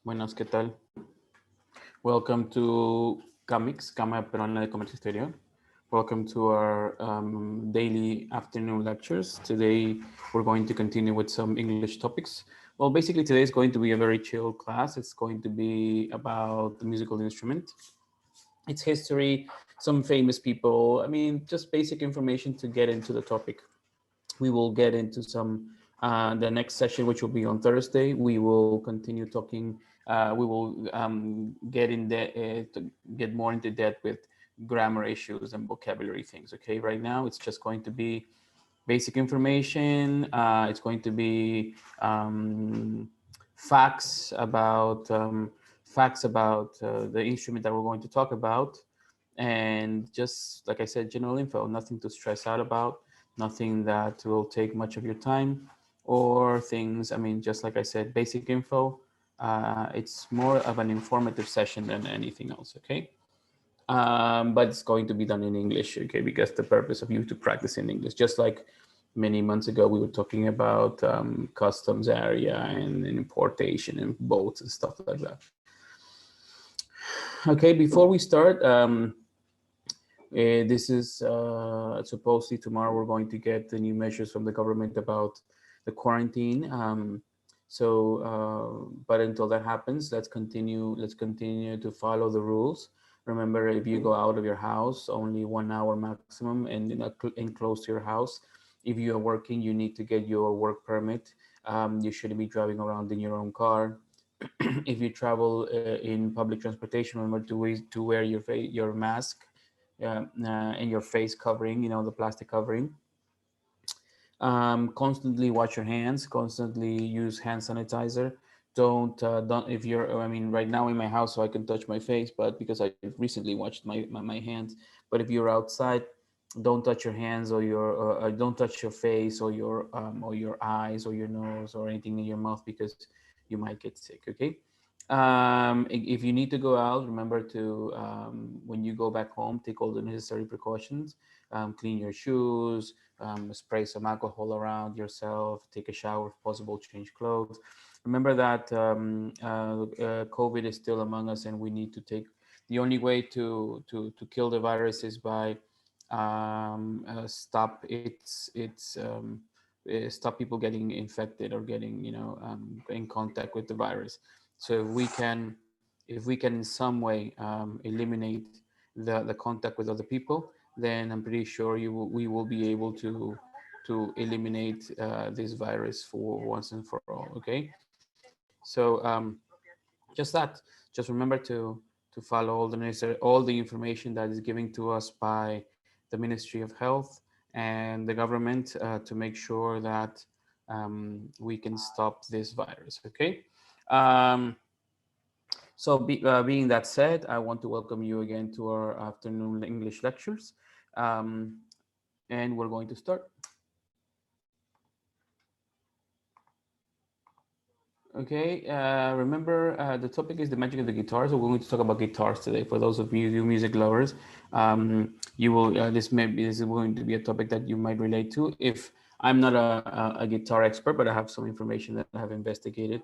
Buenas, ¿qué tal? Welcome to CAMIX, Cámara Peruana de Comercio Exterior. Welcome to our daily afternoon lectures. Today, we're going to continue with some English topics. Well, basically, today is going to be a very chill class. It's going to be about the musical instrument, its history, some famous people. I mean, just basic information to get into the topic. We will get into some the next session, which will be on Thursday. We will continue talking. We will get more into depth with grammar issues and vocabulary things. Okay, right now it's just going to be basic information. It's going to be facts about the instrument that we're going to talk about, and just like I said, general info. Nothing to stress out about. Nothing that will take much of your time or things. I mean, just like I said, basic info. It's more of an informative session than anything else. Okay. But it's going to be done in English, okay, because the purpose of you to practice in English, just like many months ago, we were talking about customs area and importation and boats and stuff like that. Okay, before we start, this is supposedly tomorrow we're going to get the new measures from the government about the quarantine. But until that happens, let's continue to follow the rules. Remember, if you go out of your house, only 1 hour maximum and enclose to your house. If you are working, you need to get your work permit. You shouldn't be driving around in your own car. If you travel in public transportation, remember to wear your mask and your face covering, the plastic covering. Constantly wash your hands, constantly use hand sanitizer. Don't if you're, I mean, right now in my house, so I can touch my face, but because I recently washed my hands. But if you're outside, don't touch your hands or don't touch your face or your eyes or your nose or anything in your mouth, because you might get sick. Okay. If you need to go out, remember to when you go back home, take all the necessary precautions. Clean your shoes, spray some alcohol around yourself, take a shower if possible, change clothes. Remember that COVID is still among us, and we need to take the only way to kill the virus is by stop people getting infected or getting in contact with the virus. So if we can in some way eliminate the contact with other people, then I'm pretty sure we will be able to eliminate this virus for once and for all. Okay, so just remember to follow all the information that is given to us by the Ministry of Health and the government to make sure that we can stop this virus. Okay. Being that said, I want to welcome you again to our afternoon English lectures, and we're going to start. Okay, remember the topic is the magic of the guitar. So we're going to talk about guitars today. For those of you music lovers, you will this is going to be a topic that you might relate to. If I'm not a guitar expert, but I have some information that I have investigated.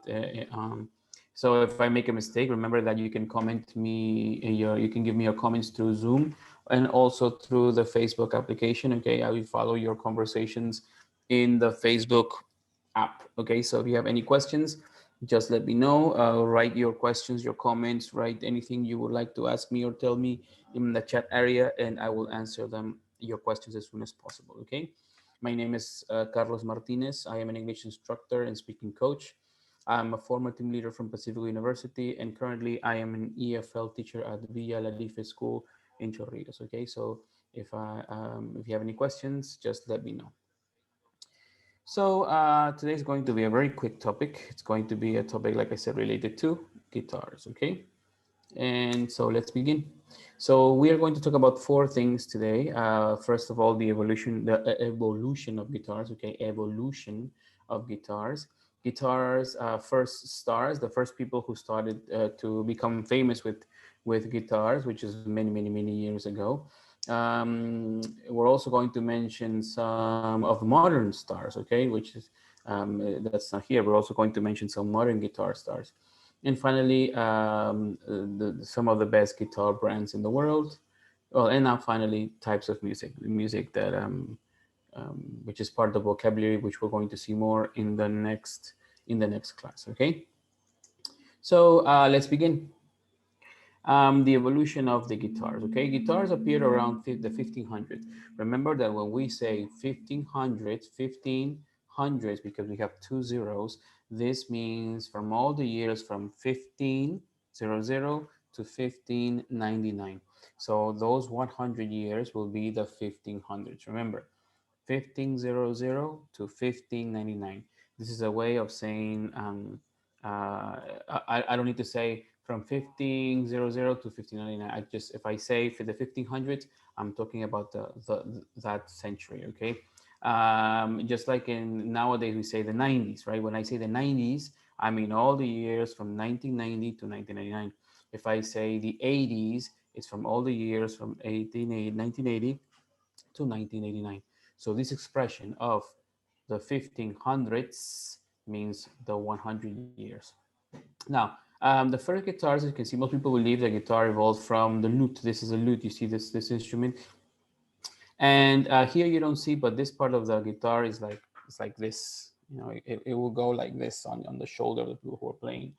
So if I make a mistake, remember that you can comment me you can give me your comments through Zoom and also through the Facebook application. Okay, I will follow your conversations in the Facebook app. Okay, so if you have any questions, just let me know. Write your questions, your comments, write anything you would like to ask me or tell me in the chat area, and I will answer your questions as soon as possible. Okay, my name is Carlos Martinez. I am an English instructor and speaking coach. I'm a former team leader from Pacifico University, and currently I am an EFL teacher at Villa Larife School in Chorrillos. Okay, so if you have any questions, just let me know. So today is going to be a very quick topic. It's going to be a topic, like I said, related to guitars, okay? And so let's begin. So we are going to talk about 4 things today. First of all, the evolution of guitars, okay? Evolution of guitars. Guitars first stars, the first people who started to become famous with guitars, which is many years ago. We're also going to mention some of modern stars, okay, which is that's not here. We're also going to mention some modern guitar stars. And finally, some of the best guitar brands in the world. Well, and now finally, types of music, music that which is part of the vocabulary, which we're going to see more in the next class. Okay, so let's begin. The evolution of the guitars. Okay, guitars appeared around the 1500s. Remember that when we say 1500s, because we have two zeros, this means from all the years from 1500 to 1599. So those 100 years will be the 1500s. Remember, 1500 to 1599. This is a way of saying, I don't need to say from 1500 to 1599. I just, if I say for the 1500s, I'm talking about that century, okay? Just like in nowadays, we say the 90s, right? When I say the 90s, I mean all the years from 1990 to 1999. If I say the 80s, it's from all the years from 1980 to 1989. So this expression of the 1500s means the 100 years. Now, the first guitars, as you can see, most people believe the guitar evolved from the lute. This is a lute. You see this instrument, and here you don't see, but this part of the guitar is like it's like this. You know, it will go like this on the shoulder of the people who are playing.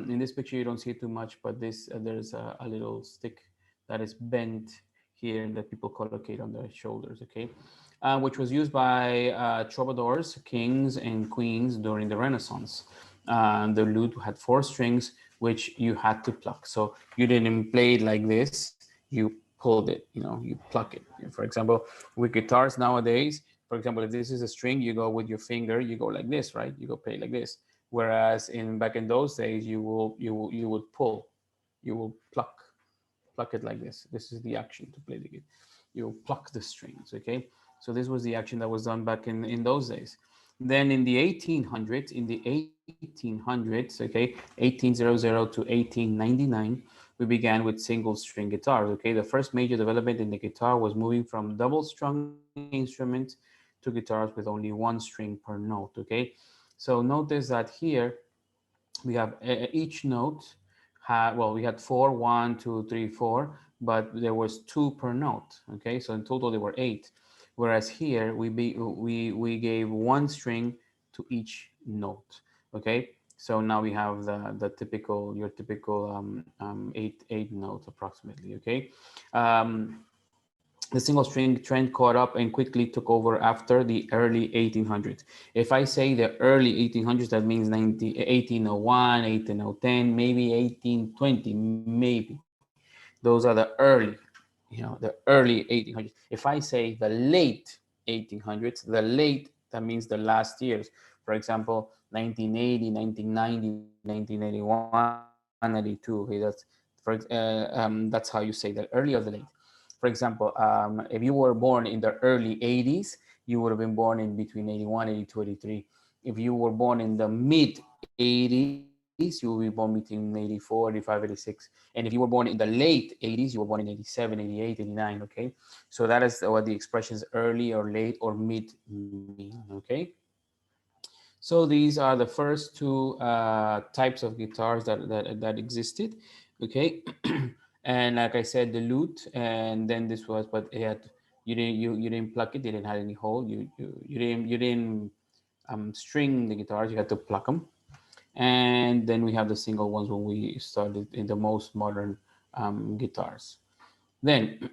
In this picture, you don't see it too much, but this there's a little stick that is bent here that people collocate on their shoulders. Okay, which was used by troubadours, kings, and queens during the Renaissance. The lute had four strings, which you had to pluck. So you didn't play it like this. You pulled it. You know, you pluck it. For example, with guitars nowadays, for example, if this is a string, you go with your finger. You go like this, right? You go play like this. Whereas in back in those days, you would pull, you will pluck it like this. This is the action to play the guitar. You pluck the strings, okay? So this was the action that was done back in those days. Then in the 1800s, okay, 1800 to 1899, we began with single string guitars, okay? The first major development in the guitar was moving from double strung instruments to guitars with only one string per note, okay? So notice that here we have each note had, well, we had four, 1, 2, 3, 4, but there was two per note, okay? So in total there were 8. Whereas here we gave one string to each note, okay? So now we have the typical, your typical eight notes approximately, okay? The single string trend caught up and quickly took over after the early 1800s. If I say the early 1800s, that means 1801, 1810, maybe 1820, maybe. Those are the early, the early 1800s. If I say the late 1800s, the late, that means the last years. For example, 1980, 1990, 1981, 82. Okay, that's how you say the early or the late. For example, if you were born in the early 80s, you would have been born in between 81, 82, 83. If you were born in the mid 80s, you will be born between 84, 85, 86. And if you were born in the late 80s, you were born in 87, 88, 89, okay? So that is what the expressions early or late or mid mean, okay? So these are the first two types of guitars that existed, okay? And like I said, the lute, and then this was, but it had, you didn't pluck it, it didn't have any hole. You didn't string the guitars, you had to pluck them. And then we have the single ones when we started in the most modern guitars. Then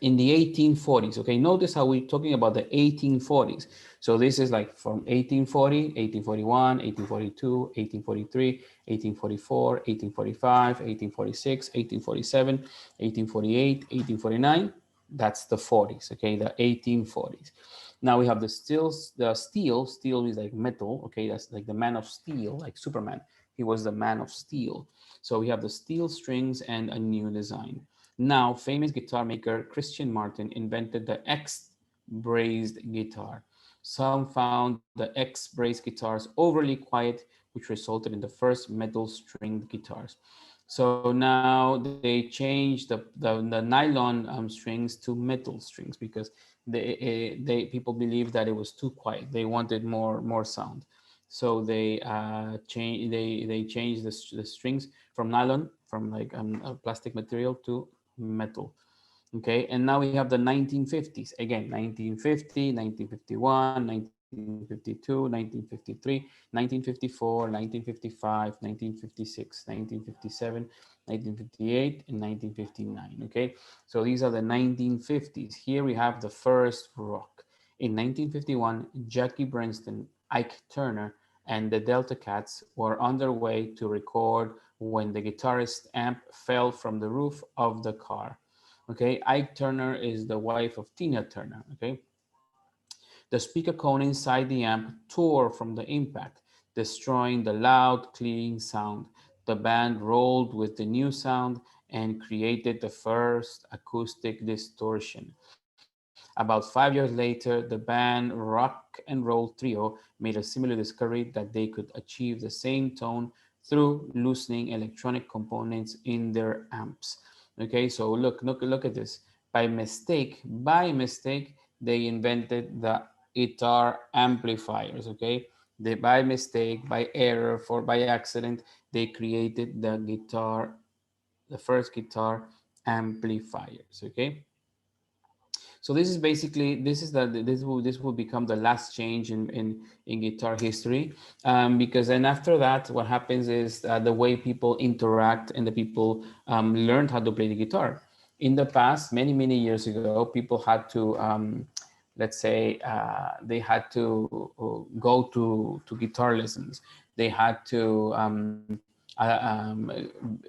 in the 1840s, okay, notice how we're talking about the 1840s. So this is like from 1840, 1841, 1842, 1843, 1844, 1845, 1846, 1847, 1848, 1849. That's the 40s, okay, the 1840s. Now we have the steel is like metal, okay, that's like the man of steel, like Superman. He was the man of steel. So we have the steel strings and a new design. Now, famous guitar maker Christian Martin invented the X braced guitar. Some found the X braced guitars overly quiet, which resulted in the first metal stringed guitars. So now they changed the nylon strings to metal strings because they people believed that it was too quiet. They wanted more sound. So they change they change the strings from nylon, from like a plastic material, to metal. Okay, and now we have the 1950s. Again, 1950, 1951, 1952, 1953, 1954, 1955, 1956, 1957, 1958, and 1959. Okay, so these are the 1950s. Here we have the first rock. In 1951, Jackie Brenston, Ike Turner, and the Delta Cats were underway to record when the guitarist amp fell from the roof of the car. Okay, Ike Turner is the wife of Tina Turner. Okay, the speaker cone inside the amp tore from the impact, destroying the loud, clean sound. The band rolled with the new sound and created the first acoustic distortion. About 5 years later, the band Rock and Roll Trio made a similar discovery that they could achieve the same tone through loosening electronic components in their amps. Okay, so look at this. By mistake, they invented the guitar amplifiers. Okay, they by mistake, by error, for by accident, they created the first guitar amplifiers. Okay, so this is basically this will become the last change in guitar history, because then after that what happens is the way people interact and the people learned how to play the guitar. In the past, many years ago, people had to let's say they had to go to guitar lessons. They had to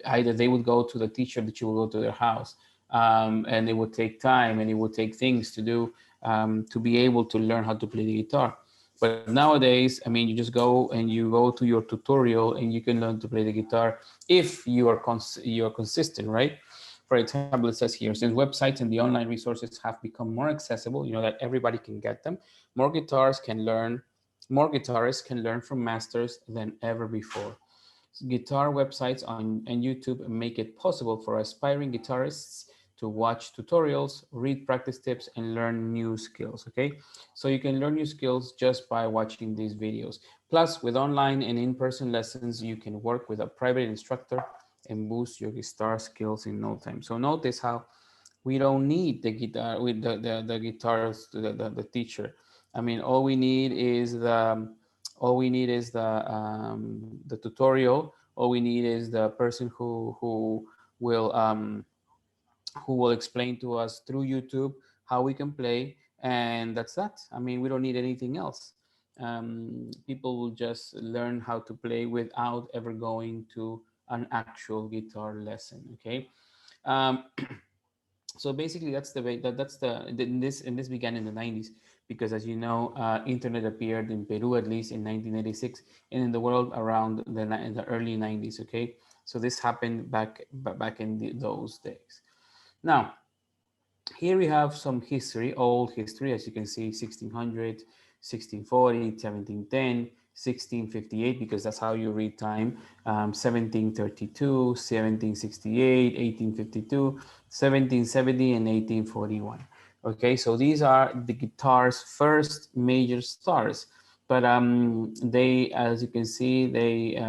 either they would go to the teacher that you would go to their house, and it would take time and it would take things to do to be able to learn how to play the guitar. But nowadays, I mean, you just go and you go to your tutorial and you can learn to play the guitar if you are consistent, right? For example, it says here, since websites and the online resources have become more accessible, you know, that everybody can get them, more guitars can learn, more guitarists can learn from masters than ever before. Guitar websites and YouTube make it possible for aspiring guitarists to watch tutorials, read practice tips, and learn new skills. Okay, so you can learn new skills just by watching these videos. Plus, with online and in-person lessons, you can work with a private instructor and boost your guitar skills in no time. So notice how we don't need the guitar with the guitars to the teacher. I mean, all we need is the tutorial. All we need is the person will who will explain to us through YouTube how we can play, and that's that. I mean, we don't need anything else. People will just learn how to play without ever going to an actual guitar lesson. Okay. Um, so basically that's the way that's the this began in the 90s, because as you know, internet appeared in Peru at least in 1986, and in the world around in the early 90s. Okay, so this happened back in those days. Now here we have some history, old history, as you can see: 1600, 1640, 1710, 1658, because that's how you read time, 1732, 1768, 1852, 1770, and 1841. Okay, so these are the guitar's first major stars. But they, as you can see, they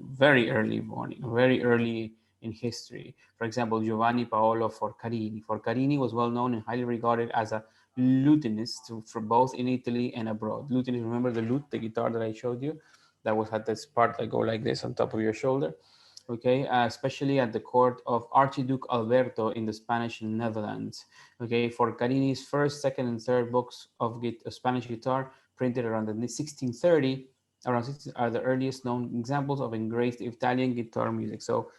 very early in history. For example, Giovanni Paolo Forcarini. Forcarini was well known and highly regarded as a lutenist for both in Italy and abroad. Lutenist, remember the lute, the guitar that I showed you, that was had this part that go like this on top of your shoulder. Okay, especially at the court of Archduke Alberto in the Spanish Netherlands. Okay, Forcarini's first, second, and third books of Spanish guitar, printed around the 1630, around 16, are the earliest known examples of engraved Italian guitar music. So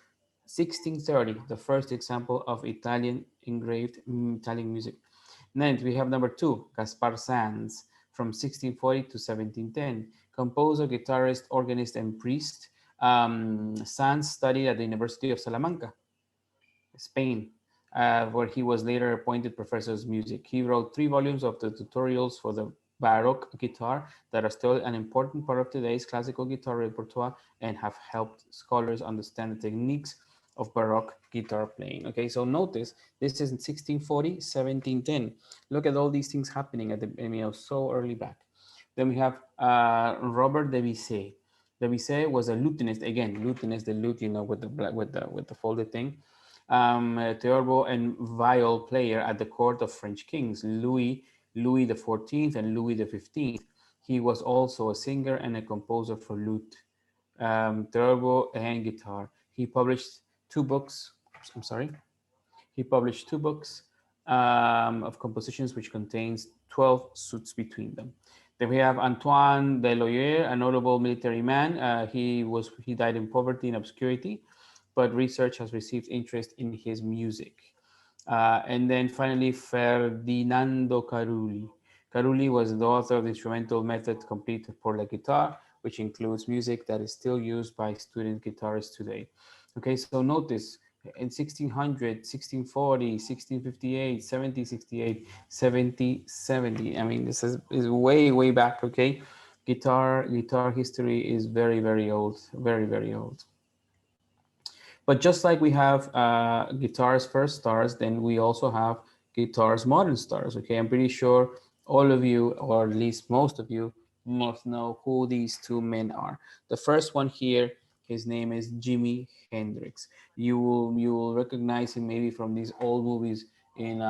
1630, the first example of Italian engraved Italian music. Then we have number two, Gaspar Sanz, from 1640 to 1710. Composer, guitarist, organist, and priest. Sanz studied at the University of Salamanca, Spain, where he was later appointed professor of music. He wrote 3 volumes of the tutorials for the Baroque guitar that are still an important part of today's classical guitar repertoire and have helped scholars understand the techniques of Baroque guitar playing. Okay, so notice this is in 1640, 1710. Look at all these things happening at the, so early back. Then we have Robert Debussy. Debussy was a lutenist, again, lutenist, the lute, you know, with the folded thing. A theorbo and viol player at the court of French kings, Louis the 14th and Louis the 15th. He was also a singer and a composer for lute, theorbo, and guitar. He published two books. I'm sorry. He published two books of compositions, which contains 12 suites between them. Then we have Antoine de Loyer, a notable military man. He died in poverty and obscurity, but research has received interest in his music. And then finally, Ferdinando Carulli. Carulli was the author of the instrumental method complete for la guitar, which includes music that is still used by student guitarists today. Okay, so notice in 1600, 1640, 1658, 1768, 70. I mean, this is way back, okay? Guitar history is very old, very old. But just like we have guitar's first stars, then we also have guitar's modern stars. Okay, I'm pretty sure all of you, or at least most of you, must know who these two men are. The first one here, his name is Jimi Hendrix. You will recognize him maybe from these old movies in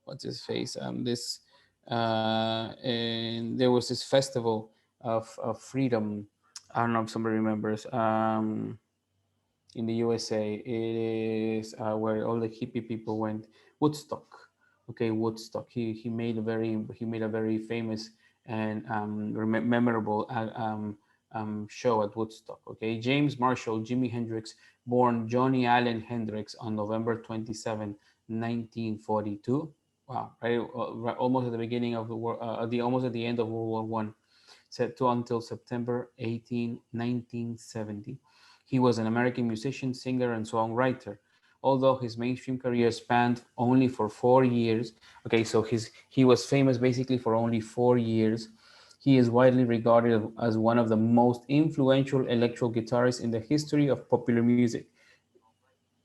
what's his face this and there was this festival of freedom. I don't know if somebody remembers. In the USA. It is where all the hippie people went. Woodstock. Okay, Woodstock. He made a very famous and memorable show at Woodstock. Okay, James Marshall, Jimi Hendrix, born Johnny Allen Hendrix on November 27, 1942. Wow, right almost at the beginning of the war, almost at the end of World War One, set to until September 18, 1970. He was an American musician, singer, and songwriter. Although his mainstream career spanned only for 4 years, okay, so he was famous basically for only 4 years. He is widely regarded as one of the most influential electro guitarists in the history of popular music.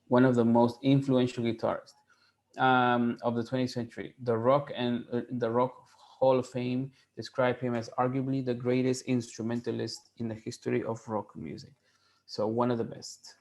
One of the most influential guitarists of the 20th century. The Rock Hall of Fame describe him as arguably the greatest instrumentalist in the history of rock music. So one of the best,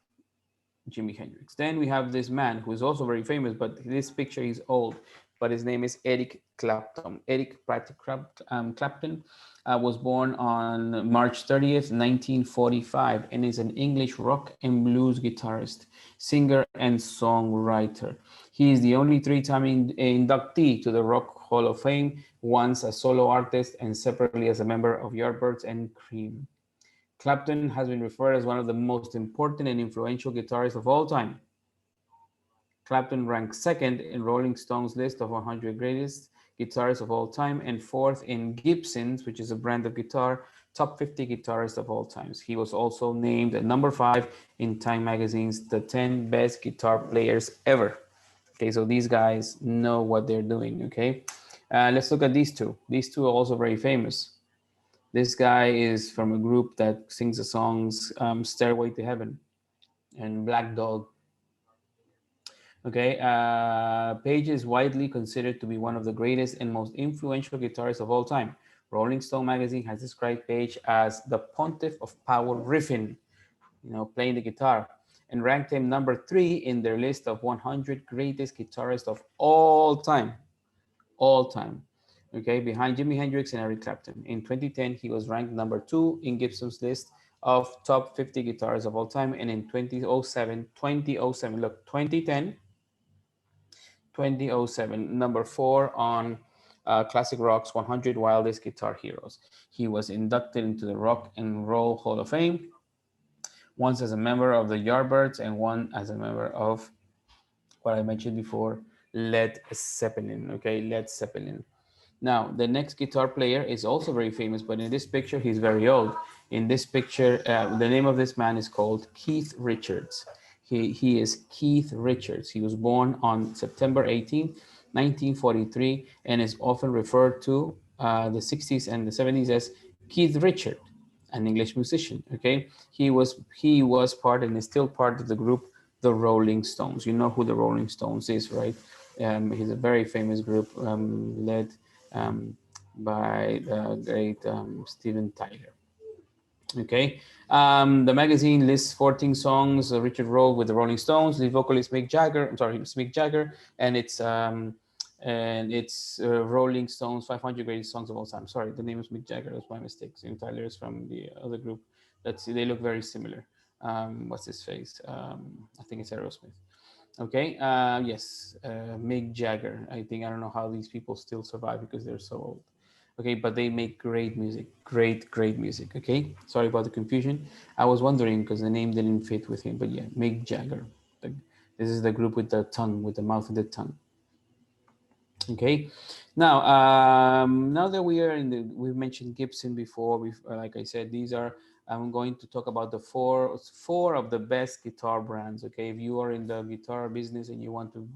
Jimi Hendrix. Then we have this man who is also very famous, but this picture is old, but his name is Eric Clapton. Eric Clapton was born on March 30th, 1945, and is an English rock and blues guitarist, singer, and songwriter. He is the only three-time inductee to the Rock Hall of Fame, once as solo artist and separately as a member of Yardbirds and Cream. Clapton has been referred as one of the most important and influential guitarists of all time. Clapton ranks second in Rolling Stone's list of 100 greatest guitarists of all time and fourth in Gibson's, which is a brand of guitar, top 50 guitarists of all times. He was also named at number 5 in Time Magazine's the 10 best guitar players ever. Okay, so these guys know what they're doing, okay? Let's look at these two. These two are also very famous. This guy is from a group that sings the songs Stairway to Heaven and Black Dog. Okay, Page is widely considered to be one of the greatest and most influential guitarists of all time. Rolling Stone magazine has described Page as the pontiff of power riffing, playing the guitar, and ranked him number 3 in their list of 100 greatest guitarists of all time. All time. Okay, behind Jimi Hendrix and Eric Clapton. In 2010, he was ranked number 2 in Gibson's list of top 50 guitarists of all time. And in 2007, look, 2007, number 4 on Classic Rock's 100 Wildest Guitar Heroes. He was inducted into the Rock and Roll Hall of Fame, once as a member of the Yardbirds and one as a member of what I mentioned before, Led Zeppelin. Okay, Led Zeppelin. Now, the next guitar player is also very famous, but in this picture, he's very old. In this picture, the name of this man is called Keith Richards. He is Keith Richards. He was born on September 18th, 1943, and is often referred to the 60s and the 70s as Keith Richard, an English musician. Okay, he was part and is still part of the group the Rolling Stones. You know who the Rolling Stones is, right? He's a very famous group led by the great Steven Tyler. Okay. The magazine lists 14 songs Richard wrote with the Rolling Stones, the vocalist Mick Jagger. I'm sorry, it's Mick Jagger, and it's Rolling Stones 500 greatest songs of all time. Sorry, the name is Mick Jagger. That's my mistake. Steven Tyler is from the other group. Let's see, they look very similar. What's his face? I think it's Aerosmith. Okay. Yes, Mick Jagger. I don't know how these people still survive because they're so old. Okay, but they make great music, great music. Okay, sorry about the confusion. I was wondering because the name didn't fit with him, but yeah, Mick Jagger. The, this is the group with the tongue, with the mouth and the tongue. Okay, now that we are in the, we've mentioned Gibson before. We've like I said, these are, I'm going to talk about the four of the best guitar brands. Okay, if you are in the guitar business and you want to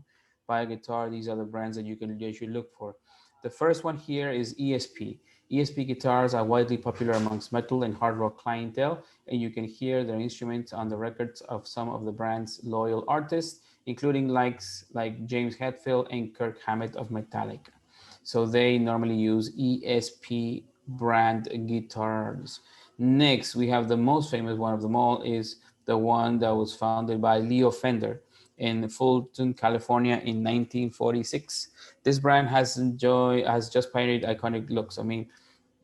buy a guitar, these are the brands that you should look for. The first one here is ESP. ESP guitars are widely popular amongst metal and hard rock clientele, and you can hear their instruments on the records of some of the brand's loyal artists, including likes like James Hetfield and Kirk Hammett of Metallica. So they normally use ESP brand guitars. Next, we have the most famous one of them all is the one that was founded by Leo Fender in Fulton, California in 1946. This brand has just pioneered iconic looks. I mean,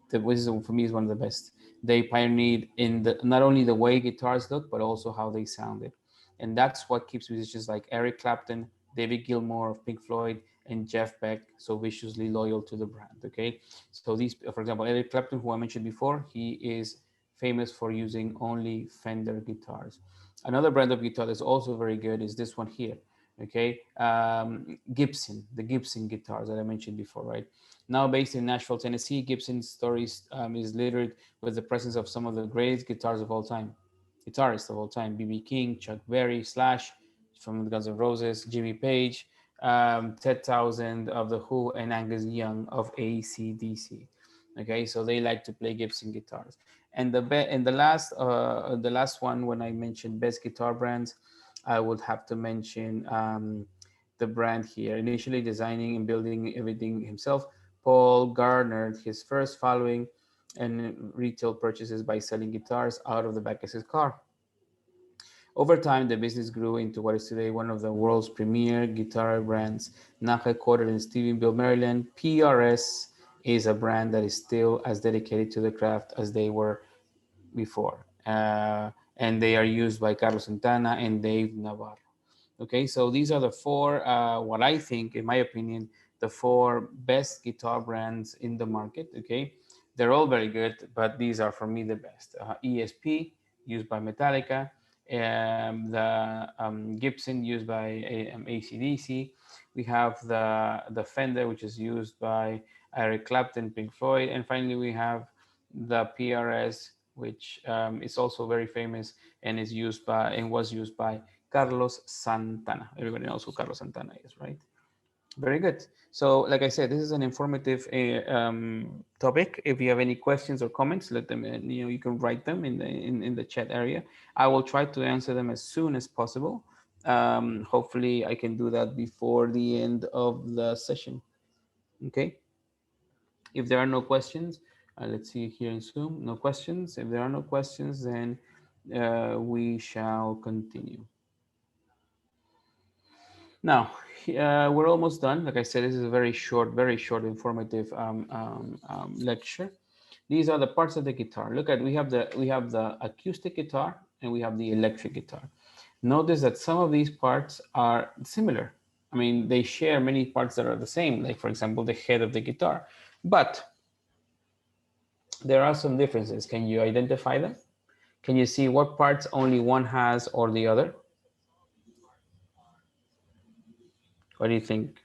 the Wisdom for me is one of the best. They pioneered in the not only the way guitars look, but also how they sounded, and that's what keeps musicians like Eric Clapton, David Gilmour of Pink Floyd, and Jeff Beck so viciously loyal to the brand. Okay, so these, for example, Eric Clapton, who I mentioned before, he is famous for using only Fender guitars. Another brand of guitar that's also very good is this one here. Okay, Gibson, the Gibson guitars that I mentioned before, right? Now based in Nashville, Tennessee, Gibson's stories is littered with the presence of some of the greatest guitarists of all time: B.B. King, Chuck Berry, Slash from the Guns N' Roses, Jimmy Page, Ted Townsend of The Who, and Angus Young of AC/DC. Okay, so they like to play Gibson guitars. And the last one, when I mentioned best guitar brands, I would have to mention the brand here. Initially designing and building everything himself, Paul garnered his first following and retail purchases by selling guitars out of the back of his car. Over time, the business grew into what is today one of the world's premier guitar brands. Now headquartered in Stephenville, Maryland, PRS is a brand that is still as dedicated to the craft as they were before. And they are used by Carlos Santana and Dave Navarro. Okay, so these are the four, what I think, in my opinion, the four best guitar brands in the market. Okay, they're all very good, but these are for me the best. ESP, used by Metallica, the Gibson, used by AC/DC. We have the Fender, which is used by Eric Clapton, Pink Floyd, and finally we have the PRS, which is also very famous and is used by and was used by Carlos Santana. Everybody knows who Carlos Santana is, right? Very good. So, like I said, this is an informative topic. If you have any questions or comments, let them. You can write them in the chat area. I will try to answer them as soon as possible. Hopefully, I can do that before the end of the session. Okay. If there are no questions, let's see here in Zoom. No questions. If there are no questions, then we shall continue. Now, we're almost done. Like I said, this is a very short, informative lecture. These are the parts of the guitar. Look at, we have the acoustic guitar and we have the electric guitar. Notice that some of these parts are similar. I mean, they share many parts that are the same, like for example, the head of the guitar. But there are some differences. Can you identify them? Can you see what parts only one has or the other? What do you think?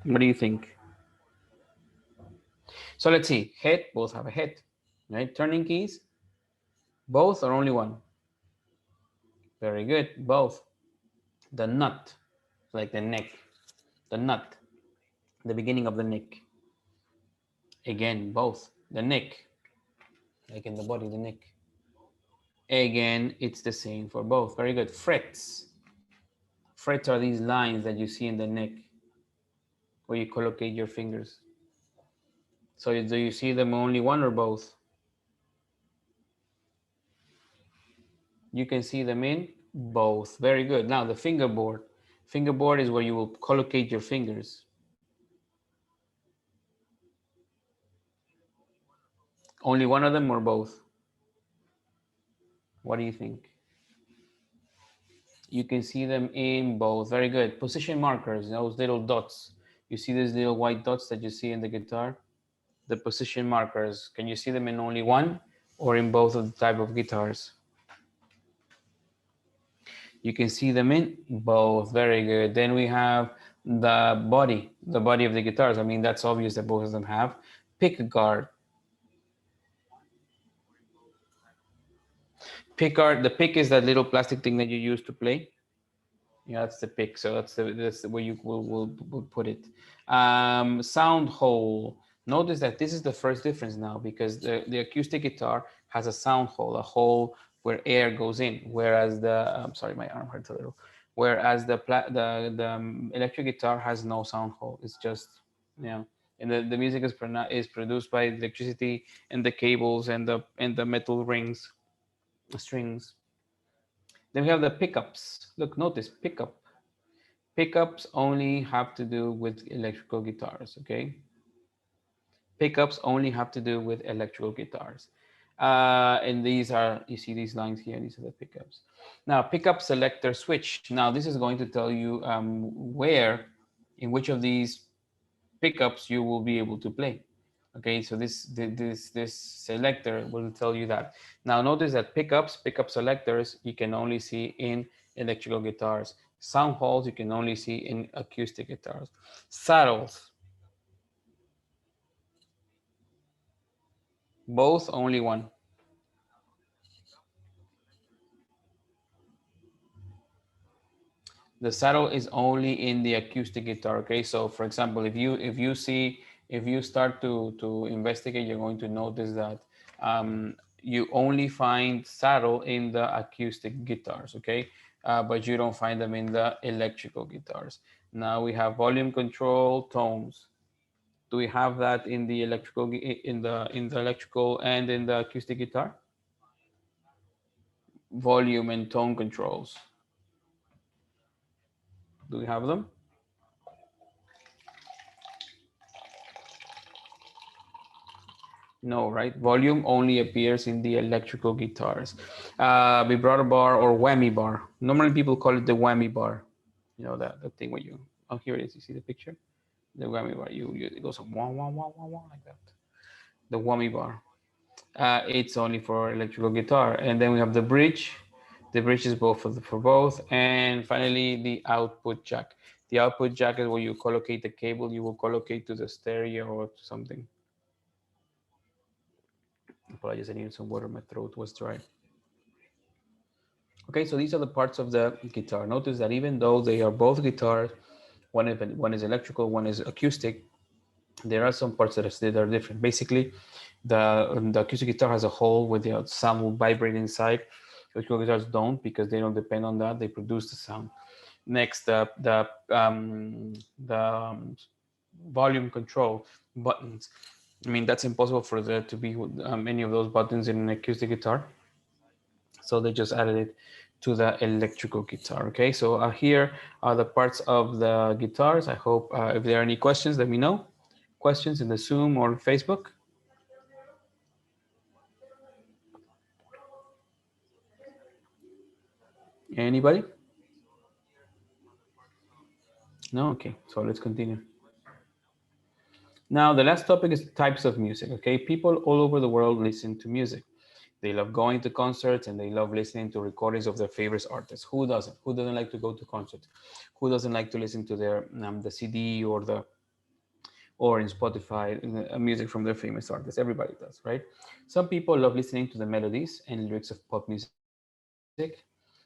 What do you think? So let's see. Head, both have a head, right? Turning keys, both or only one? Very good, both. The nut, like the neck, the nut, the beginning of the neck. Again, both. The neck, like in the body, the neck. Again, it's the same for both. Very good. Frets. Frets are these lines that you see in the neck where you collocate your fingers. So do you see them only one or both? You can see them in both. Very good. Now the fingerboard. Fingerboard is where you will collocate your fingers. Only one of them or both? What do you think? You can see them in both. Very good. Position markers, those little dots. You see these little white dots that you see in the guitar? The position markers. Can you see them in only one or in both of the type of guitars? You can see them in both. Very good. Then we have the body of the guitars. I mean, that's obvious that both of them have. Pick guard. Pick guard. The pick is that little plastic thing that you use to play. Yeah, that's the pick. So that's where you will put it. Sound hole. Notice that this is the first difference now because the acoustic guitar has a sound hole, a hole where air goes in, whereas I'm sorry, my arm hurts a little. Whereas the electric guitar has no sound hole. It's just, you know, and the music is produced by electricity and the cables and the metal rings, strings. Then we have the pickups. Look, notice pickup. Pickups only have to do with electrical guitars, okay? Pickups only have to do with electrical guitars. And these are, you see these lines here, these are the pickups. Now, pickup selector switch. Now, this is going to tell you where, in which of these pickups you will be able to play. Okay, so this selector will tell you that. Now notice that pickup selectors, you can only see in electrical guitars. Sound holes you can only see in acoustic guitars. Saddles, both only one. The saddle is only in the acoustic guitar. Okay, so for example, if you start to investigate, you're going to notice that you only find saddle in the acoustic guitars. Okay, but you don't find them in the electrical guitars. Now we have volume control, tones. Do we have that in the electrical in the electrical and in the acoustic guitar? Volume and tone controls. Do we have them? No, right? Volume only appears in the electrical guitars. Vibrato bar or whammy bar. Normally people call it the whammy bar. You know that thing where you, oh, here it is. You see the picture? The whammy bar. It goes wah, wah, wah, wah, wah, like that. The whammy bar. It's only for electrical guitar. And then we have the bridge. The bridge is both for both. And finally, the output jack. The output jack is where you collocate the cable you will collocate to the stereo or to something. Apologies, I needed some water. My throat was dry. Okay, so these are the parts of the guitar. Notice that even though they are both guitars, one is electrical, one is acoustic, there are some parts that are different. Basically, the acoustic guitar has a hole where the sound will vibrate inside. Electrical guitars don't because they don't depend on that. They produce the sound. Next, the volume control buttons. I mean, that's impossible for there to be any of those buttons in an acoustic guitar. So they just added it to the electrical guitar. Okay, so here are the parts of the guitars. I hope if there are any questions, let me know. Questions in the Zoom or Facebook? Anybody? No? Okay, so let's continue. Now, the last topic is types of music. Okay, people all over the world listen to music. They love going to concerts and they love listening to recordings of their favorite artists. Who doesn't? Who doesn't like to go to concerts? Who doesn't like to listen to their the CD or in Spotify music from their famous artists? Everybody does, right? Some people love listening to the melodies and lyrics of pop music,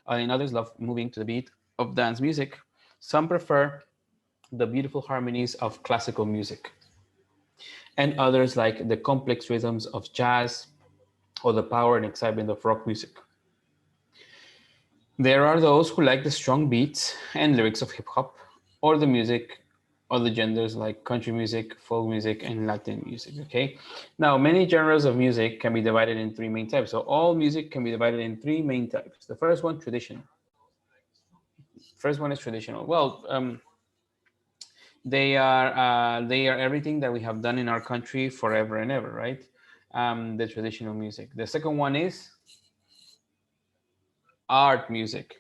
and others love moving to the beat of dance music. Some prefer the beautiful harmonies of classical music, and others like the complex rhythms of jazz or the power and excitement of rock music. There are those who like the strong beats and lyrics of hip hop, or the music, or the genders like country music, folk music, and Latin music. Okay. Now, many genres of music can be divided in three main types. So all music can be divided in three main types. The first one, traditional. First one is traditional. Well, they are everything that we have done in our country forever and ever, right? The traditional music. The second one is art music.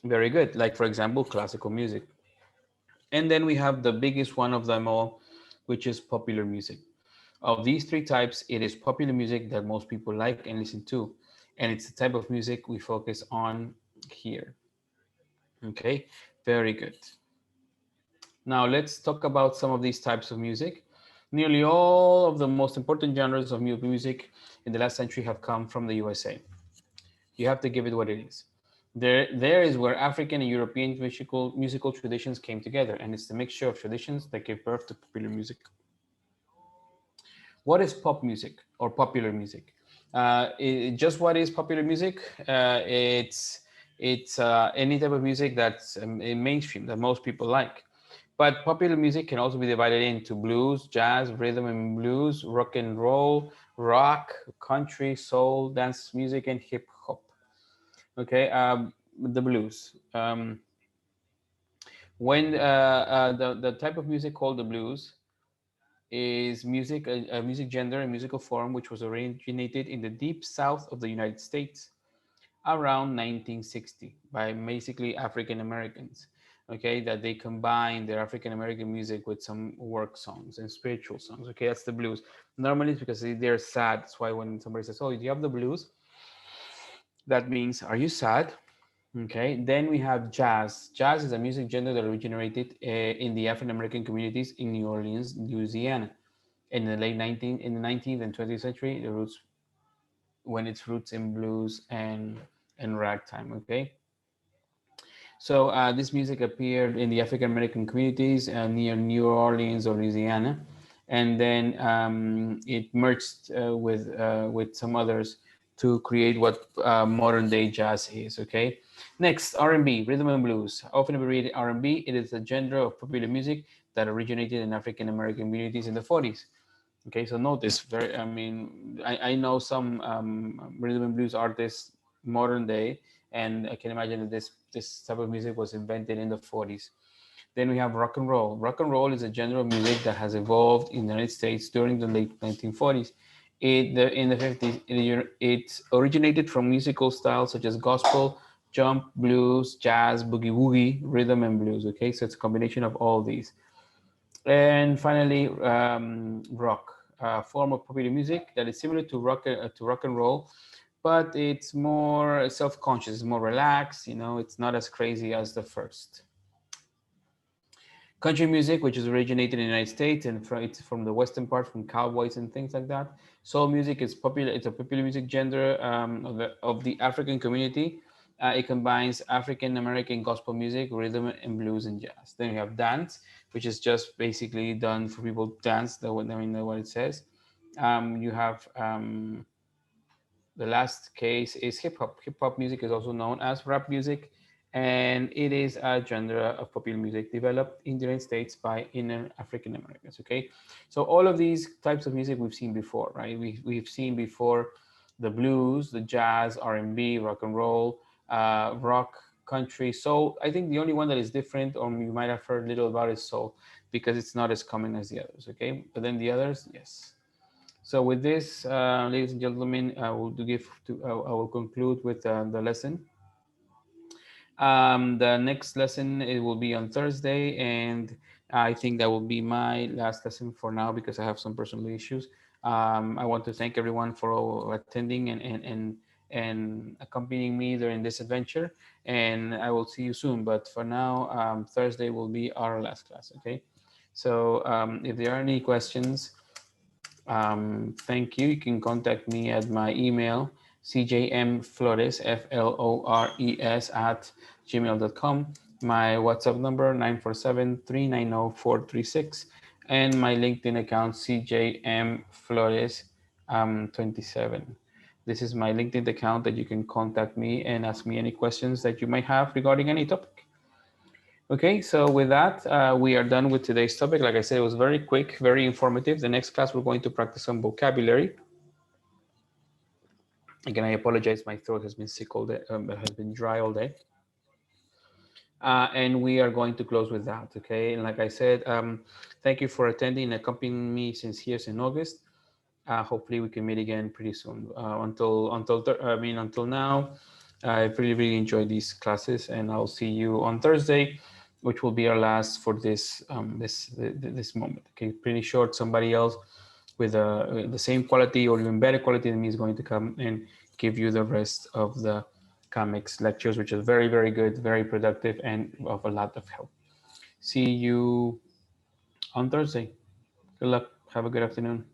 Very good. Like, for example, classical music. And then we have the biggest one of them all, which is popular music. Of these three types, it is popular music that most people like and listen to. And it's the type of music we focus on here. Okay, very good. Now let's talk about some of these types of music. Nearly all of the most important genres of music in the last century have come from the USA. You have to give it what it is. There is where African and European musical traditions came together, and it's the mixture of traditions that gave birth to popular music. What is pop music or popular music? Just what is popular music? It's any type of music that's mainstream that most people like. But popular music can also be divided into blues, jazz, rhythm and blues, rock and roll, rock, country, soul, dance music, and hip hop. Okay, the blues. When the type of music called the blues is music, a music genre, a musical form which was originated in the deep south of the United States around 1960 by basically African Americans. Okay, that they combine their African American music with some work songs and spiritual songs. Okay, that's the blues. Normally it's because they're sad. That's why when somebody says, "Oh, do you have the blues?" That means, "Are you sad?" Okay, then we have jazz. Jazz is a music genre that originated in the African American communities in New Orleans, Louisiana. In the late 19th and 20th century, the roots when its roots in blues and ragtime. Okay, so this music appeared in the African American communities near New Orleans or Louisiana, and then it merged with some others to create what modern day jazz is. Okay, next, R&B, rhythm and blues. Often abbreviated R&B, it is a genre of popular music that originated in African American communities in the 40s. Okay, so notice, very, I mean, I know some rhythm and blues artists modern day, and I can imagine that this type of music was invented in the 40s. Then we have rock and roll. Rock and roll is a genre of music that has evolved in the United States during the late 1940s. In the 50s, it originated from musical styles such as gospel, jump, blues, jazz, boogie woogie, rhythm, and blues. Okay, so it's a combination of all these. And finally, rock, a form of popular music that is similar to rock and roll, but it's more self-conscious, it's more relaxed. You know, it's not as crazy as the first. Country music, which is originated in the United States and it's from the western part, from cowboys and things like that. Soul music is popular. It's a popular music genre of the African community. It combines African American gospel music, rhythm and blues and jazz. Then you have dance, which is just basically done for people to dance. I mean, what it says. You have the last case is hip hop. Hip hop music is also known as rap music, and it is a genre of popular music developed in the United States by inner African Americans. Okay, so all of these types of music we've seen before, right? We've seen before the blues, the jazz, R&B, rock and roll, rock, country, soul. I think the only one that is different, or you might have heard little about, is soul, because it's not as common as the others. Okay, but then the others, yes. So with this, ladies and gentlemen, I will conclude with the lesson. The next lesson, it will be on Thursday, and I think that will be my last lesson for now because I have some personal issues. I want to thank everyone for all attending and accompanying me during this adventure. And I will see you soon. But for now, Thursday will be our last class. Okay. So if there are any questions, thank you. You can contact me at my email, cjmflores, Flores, at gmail.com. My WhatsApp number, 947-390-436. And my LinkedIn account, cjmflores 27. This is my LinkedIn account that you can contact me and ask me any questions that you might have regarding any topic. Okay, so with that, we are done with today's topic. Like I said, it was very quick, very informative. The next class, we're going to practice some vocabulary. Again, I apologize. My throat has been sick all day, has been dry all day. And we are going to close with that, okay? And like I said, thank you for attending and accompanying me since years in August. Hopefully we can meet again pretty soon. Until now, I really enjoyed these classes, and I'll see you on Thursday, which will be our last for this this moment. Okay, pretty short. Somebody else with the same quality or even better quality than me is going to come and give you the rest of the comics lectures, which is very good, very productive, and of a lot of help. See you on Thursday. Good luck. Have a good afternoon.